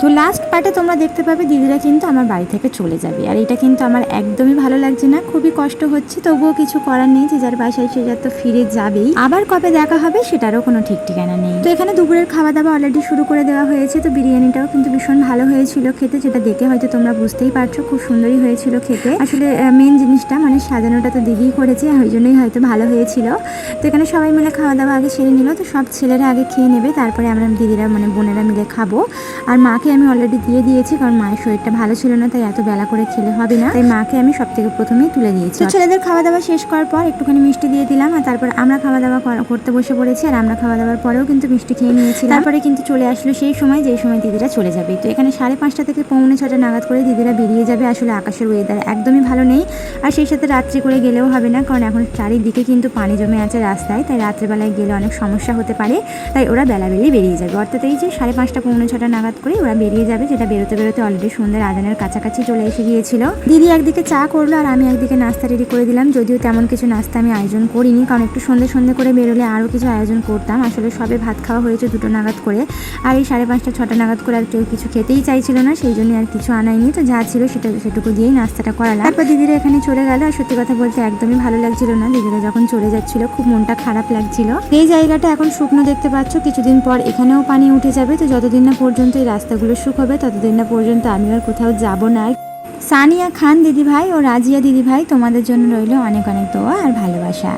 তো লাস্ট পার্টে তোমরা দেখতে পাবে দিদিরা কিন্তু আমার বাড়ি থেকে চলে যাবে, আর এটা কিন্তু আমার একদমই ভালো লাগছে না, খুবই কষ্ট হচ্ছে। তবুও কিছু করার নেই, যে যার বাসায় সে যার তো ফিরে যাবেই, আবার কবে দেখা হবে সেটারও কোনো ঠিক ঠিকানা নেই। তো এখানে দুপুরের খাওয়া দাওয়া অলরেডি শুরু করে দেওয়া হয়েছে। তো বিরিয়ানিটাও কিন্তু ভীষণ ভালো হয়েছিল খেতে, যেটা দেখে হয়তো তোমরা বুঝতেই পারছো, খুব সুন্দরই হয়েছিল খেতে। আসলে মেন জিনিসটা মানে সাজানোটা তো দিদিই করেছে, ওই জন্যই হয়তো ভালো হয়েছিল। তো এখানে সবাই মিলে খাওয়া দাওয়া আগে সেরে নিল। তো সব ছেলেরা আগে খেয়ে নেবে, তারপরে আমরা দিদিরা মানে বোনেরা মিলে খাবো। আর মাকে আমি অলরেডি দিয়ে দিয়েছি, কারণ মায়ের শরীরটা ভালো ছিল না, তাই এত বেলা করে খেলে হবে না, তাই মাকে আমি সব থেকে প্রথমেই তুলে দিয়েছি। তো ছেলেদের খাওয়া দাওয়া শেষ করার পর একটুখানি মিষ্টি দিয়ে দিলাম, আর তারপর আমরা খাওয়া দাওয়া করতে বসে পড়েছি। আর আমরা খাওয়া দাওয়ার পরেও কিন্তু মিষ্টি খেয়ে নিয়েছি। তারপরে কিন্তু চলে আসলো সেই সময়, যেই সময় দিদিরা চলে যাবে। তো এখানে 5:30 থেকে 5:45 নাগাদ করে দিদিরা বেরিয়ে যাবে। আসলে আকাশের ওয়েদার একদমই ভালো নেই, আর সেই সাথে রাত্রি করে গেলেও হবে না, কারণ এখন চারিদিকে কিন্তু পানি জমে আছে রাস্তায়, তাই রাত্রেবেলায় গেলে অনেক সমস্যা হতে পারে। তাই ওরা বেলাবেলি বেরিয়ে যাবে, অর্থাৎ এই যে 5:30 6:45 নাগাদ করে ওরা বেরিয়ে যাবে, যেটা বেরোতে বেরোতে অলরেডি সন্ধ্যের আজানের কাছাকাছি চলে এসে গিয়েছিল। দিদি একদিকে চা করলো, আর আমি একদিকে নাস্তা রেডি করে দিলাম। যদিও তেমন কিছু নাস্তা আমি আয়োজন করিনি, কারণ একটু সন্ধ্যে সন্ধ্যে করে বেরোলে আরও কিছু আয়োজন করতাম। আসলে সবে ভাত খাওয়া হয়েছে 2টো নাগাদ করে, আর এই 5:30 6টা নাগাদ করে আর কেউ কিছু খেতেই চাইছিল না, সেই জন্য আর কিছু আনাইনি। তো যা ছিল সেটুকু দিয়েই নাস্তাটা করালাম। তারপর দিদিরা এখানে চলে গেল, আর সত্যি কথা বলতে একদমই ভালো লাগছিল না। দিদিরা যখন চলে যাচ্ছিল খুব মনটা খারাপ লাগছিল। এই জায়গাটা এখন শুকনো দেখতে পাচ্ছ, কিছুদিন পর এখানেও পানি উঠে যাবে। তো যতদিন না পর্যন্ত এই রাস্তাগুলো শুকাবে ততদিন না পর্যন্ত আমি আর কোথাও যাব না। সানিয়া খান দিদিভাই ও রাজিয়া দিদিভাই, তোমাদের জন্য রইল অনেক অনেক দোয়া আর ভালোবাসা।